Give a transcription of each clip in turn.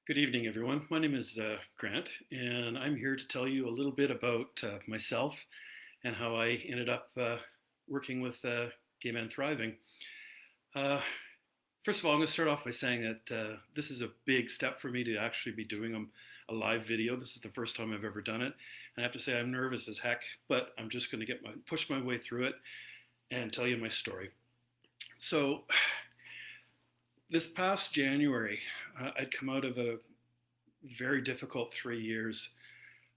Good evening, everyone. My name is Grant, and I'm here to tell you a little bit about myself and how I ended up working with Gay Men Thriving. Uh, First of all, I'm going to start off by saying that this is a big step for me to actually be doing a live video. This is the first time I've ever done it, and I have to say I'm nervous as heck, but I'm just going to push my way through it and tell you my story. So, this past January, I'd come out of a very difficult 3 years.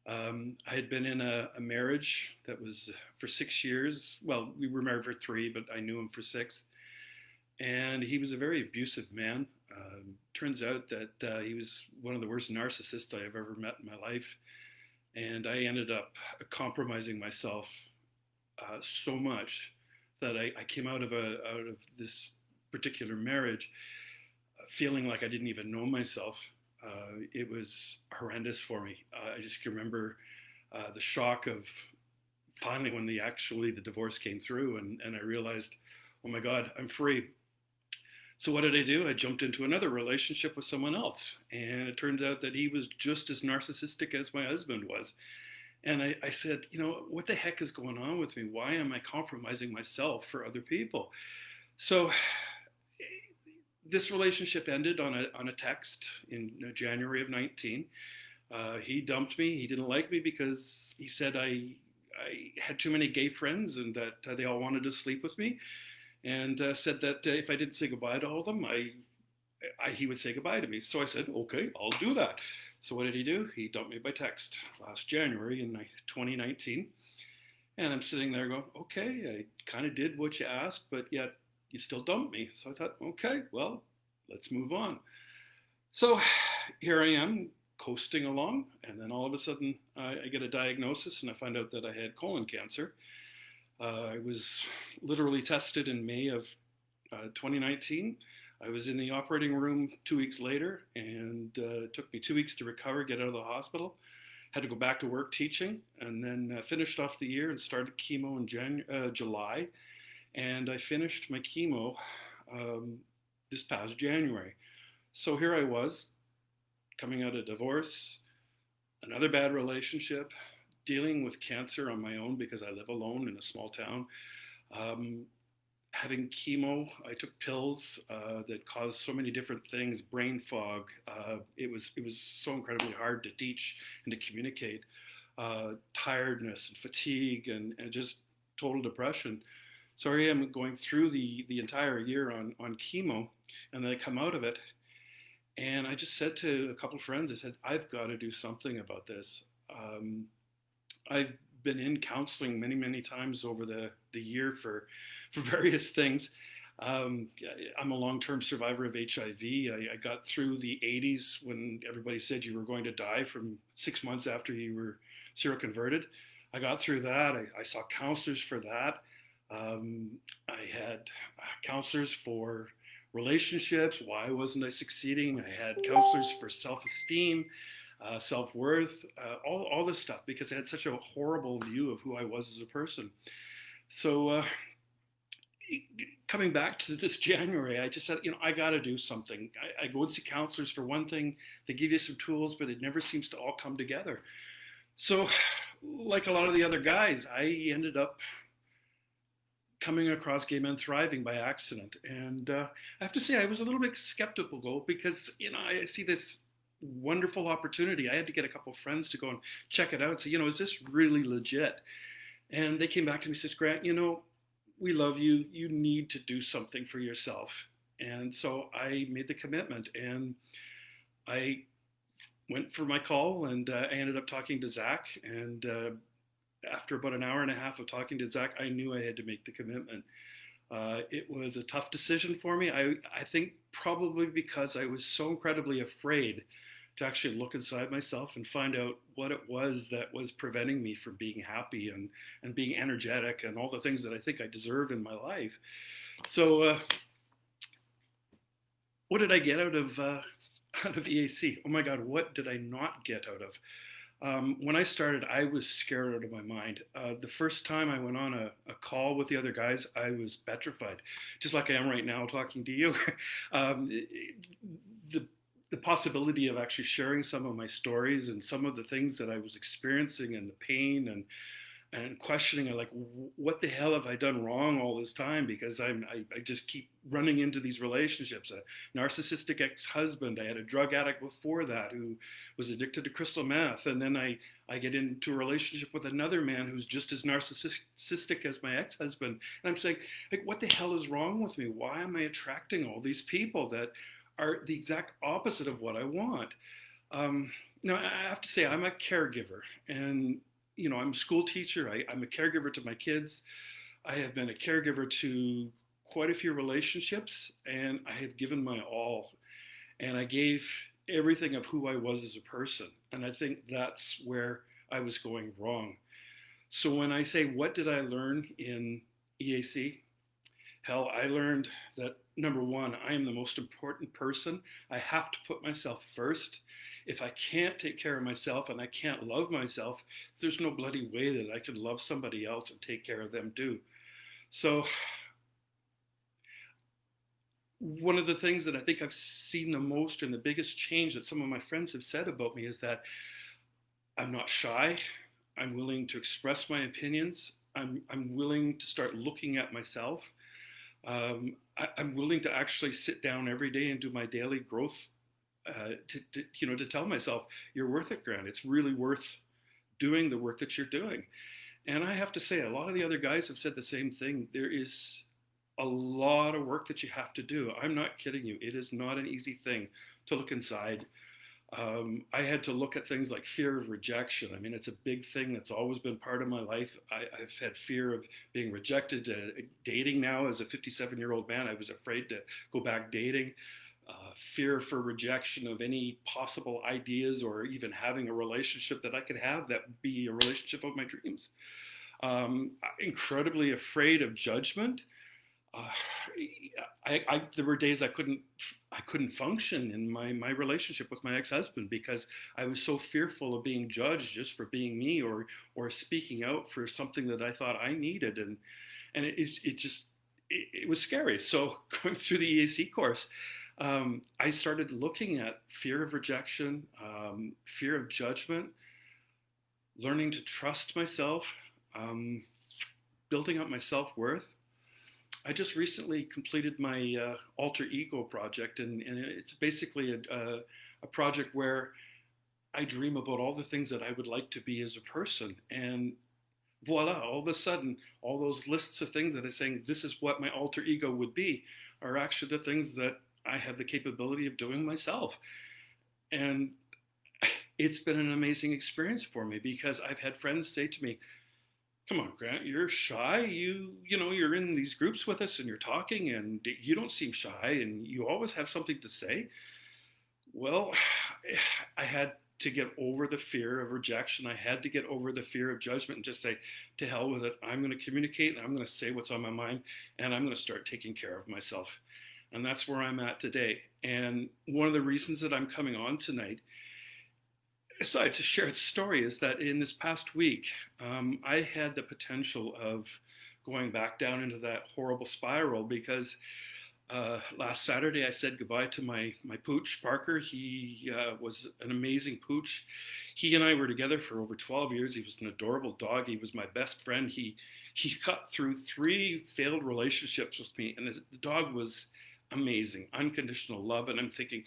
I had been in a marriage that was for 6 years. Well, we were married for three, but I knew him for six. And he was a very abusive man. Turns out that he was one of the worst narcissists I have ever met in my life. And I ended up compromising myself so much that I came out of this particular marriage feeling like I didn't even know myself. It was horrendous for me. I just can remember the shock of finally when the divorce came through, and I realized, oh my God, I'm free. So what did I do? I jumped into another relationship with someone else, and it turns out that he was just as narcissistic as my husband was. And I said, what the heck is going on with me? Why am I compromising myself for other people? So this relationship ended on a text in January of 19. He dumped me. He didn't like me because he said I had too many gay friends and that they all wanted to sleep with me, and said that if I didn't say goodbye to all of them, he would say goodbye to me. So I said, okay, I'll do that. So what did he do? He dumped me by text last January in 2019. And I'm sitting there going, okay, I kind of did what you asked, but yet you still dumped me. So I thought, okay, well, let's move on. So here I am coasting along, and then all of a sudden I get a diagnosis and I find out that I had colon cancer. I was literally tested in May of 2019. I was in the operating room 2 weeks later, and it took me 2 weeks to recover, get out of the hospital. Had to go back to work teaching, and then finished off the year and started chemo in July. And I finished my chemo this past January. So here I was, coming out of divorce, another bad relationship, dealing with cancer on my own because I live alone in a small town. Um, Having chemo, I took pills that caused so many different things, brain fog. It was so incredibly hard to teach and to communicate. Tiredness and fatigue and just total depression. So here I am going through the entire year on chemo, and then I come out of it, and I just said to a couple of friends, I said, I've got to do something about this. I've been in counseling many, many times over the year for various things. I'm a long-term survivor of HIV. I got through the 80s when everybody said you were going to die from 6 months after you were seroconverted. I got through that. I saw counselors for that. I had counselors for relationships. Why wasn't I succeeding? I had counselors for self-esteem, self-worth, all this stuff because I had such a horrible view of who I was as a person. So coming back to this January, I just said, I got to do something. I go and see counselors for one thing. They give you some tools, but it never seems to all come together. So like a lot of the other guys, I ended up coming across Gay Men Thriving by accident. And I have to say, I was a little bit skeptical because, I see this wonderful opportunity. I had to get a couple of friends to go and check it out and say, is this really legit? And they came back to me and says, Grant, we love you. You need to do something for yourself. And so I made the commitment, and I went for my call, and I ended up talking to Zach. And after about an hour and a half of talking to Zach, I knew I had to make the commitment. It was a tough decision for me. I think probably because I was so incredibly afraid to actually look inside myself and find out what it was that was preventing me from being happy and being energetic and all the things that I think I deserve in my life. So what did I get out of EAC? Oh my God, what did I not get out of? When I started, I was scared out of my mind. The first time I went on a call with the other guys, I was petrified, just like I am right now talking to you. the the possibility of actually sharing some of my stories and some of the things that I was experiencing and the pain and questioning like what the hell have I done wrong all this time, because I just keep running into these relationships. A narcissistic ex-husband, I had a drug addict before that who was addicted to crystal meth, and then I get into a relationship with another man who's just as narcissistic as my ex-husband, and I'm saying, like, what the hell is wrong with me? Why am I attracting all these people that are the exact opposite of what I want? um, Now, I have to say, I'm a caregiver, and I'm a school teacher. I'm a caregiver to my kids. I have been a caregiver to quite a few relationships, and I have given my all. And I gave everything of who I was as a person. And I think that's where I was going wrong. So when I say, what did I learn in EAC? Hell, I learned that number one, I am the most important person. I have to put myself first. If I can't take care of myself and I can't love myself, there's no bloody way that I could love somebody else and take care of them too. So, one of the things that I think I've seen the most and the biggest change that some of my friends have said about me is that I'm not shy. I'm willing to express my opinions. I'm willing to start looking at myself. I'm willing to actually sit down every day and do my daily growth, to tell myself, you're worth it, Grant. It's really worth doing the work that you're doing. And I have to say, a lot of the other guys have said the same thing. There is a lot of work that you have to do. I'm not kidding you. It is not an easy thing to look inside. I had to look at things like fear of rejection. I mean, it's a big thing that's always been part of my life. I've had fear of being rejected. Dating now as a 57-year-old man, I was afraid to go back dating. Fear for rejection of any possible ideas or even having a relationship that I could have that would be a relationship of my dreams. Incredibly afraid of judgment. uh, there were days I couldn't function in my relationship with my ex-husband because I was so fearful of being judged just for being me, or speaking out for something that I thought I needed. And it was scary. So going through the EAC course, I started looking at fear of rejection, fear of judgment, learning to trust myself, um, building up my self-worth. I just recently completed my alter ego project, and it's basically a project where I dream about all the things that I would like to be as a person. And voila, all of a sudden, all those lists of things that I'm saying, this is what my alter ego would be, are actually the things that I have the capability of doing myself. And it's been an amazing experience for me because I've had friends say to me, come on, Grant, you're shy. You're in these groups with us and you're talking and you don't seem shy and you always have something to say. Well, I had to get over the fear of rejection. I had to get over the fear of judgment and just say, to hell with it. I'm going to communicate and I'm going to say what's on my mind, and I'm going to start taking care of myself. And that's where I'm at today. And one of the reasons that I'm coming on tonight, aside to share the story, is that in this past week, I had the potential of going back down into that horrible spiral because last Saturday I said goodbye to my pooch, Parker. He was an amazing pooch. He and I were together for over 12 years. He was an adorable dog. He was my best friend. He cut through 3 failed relationships with me, and the dog was amazing, unconditional love. And I'm thinking,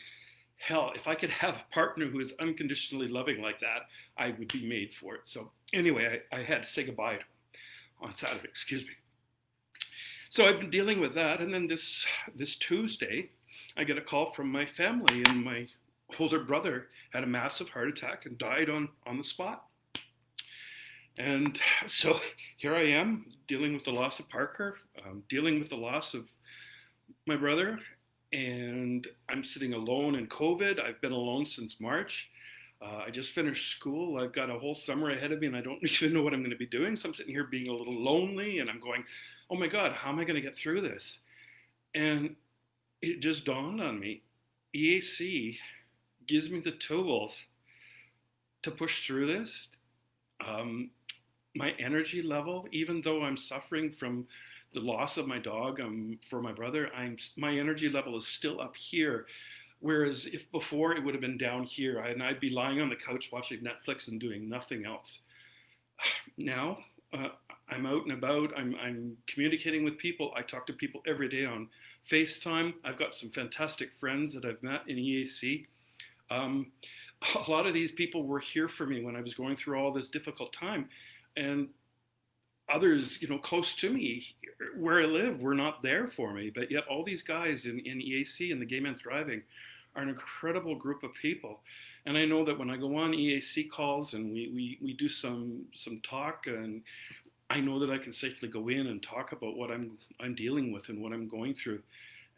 hell, if I could have a partner who is unconditionally loving like that, I would be made for it. So anyway, I had to say goodbye on Saturday, excuse me. So I've been dealing with that. And then this Tuesday, I get a call from my family, and my older brother had a massive heart attack and died on the spot. And so here I am dealing with the loss of Parker, dealing with the loss of my brother, and I'm sitting alone in COVID. I've been alone since March. I just finished school. I've got a whole summer ahead of me, and I don't even know what I'm going to be doing. So I'm sitting here being a little lonely, and I'm going, oh my God, how am I going to get through this? And it just dawned on me, EAC gives me the tools to push through this. My energy level, even though I'm suffering from the loss of my dog, for my brother, my energy level is still up here. Whereas if before it would have been down here and I'd be lying on the couch watching Netflix and doing nothing else. Now uh, I'm out and about. I'm communicating with people. I talk to people every day on FaceTime. I've got some fantastic friends that I've met in EAC. Um, a lot of these people were here for me when I was going through all this difficult time, and others, close to me where I live, were not there for me. But yet, all these guys in EAC and the Gay Men Thriving are an incredible group of people. And I know that when I go on EAC calls and we do some talk, and I know that I can safely go in and talk about what I'm dealing with and what I'm going through.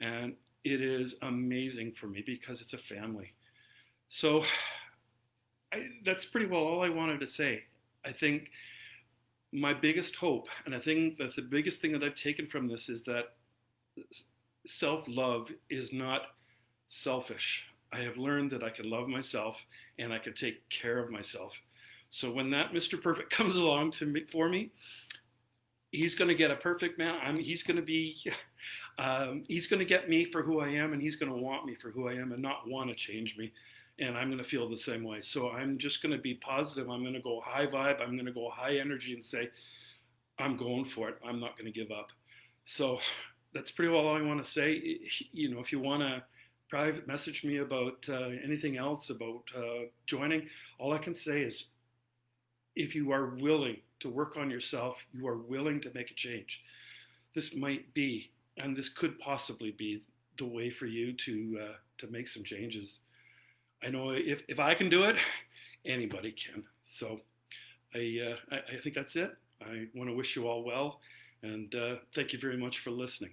And it is amazing for me because it's a family. So that's pretty well all I wanted to say. I think my biggest hope, and I think that the biggest thing that I've taken from this is that self love is not selfish. I have learned that I can love myself and I can take care of myself. So when that Mr. Perfect comes along for me, he's going to get a perfect man. He's going to be, he's going to get me for who I am, and he's going to want me for who I am and not want to change me. And I'm going to feel the same way. So I'm just going to be positive. I'm going to go high vibe. I'm going to go high energy and say, I'm going for it. I'm not going to give up. So that's pretty well all I want to say. If you want to private message me about anything else about joining, all I can say is if you are willing to work on yourself, you are willing to make a change. This might be, and this could possibly be, the way for you to make some changes. I know if I can do it, anybody can. So I think that's it. I want to wish you all well, and thank you very much for listening.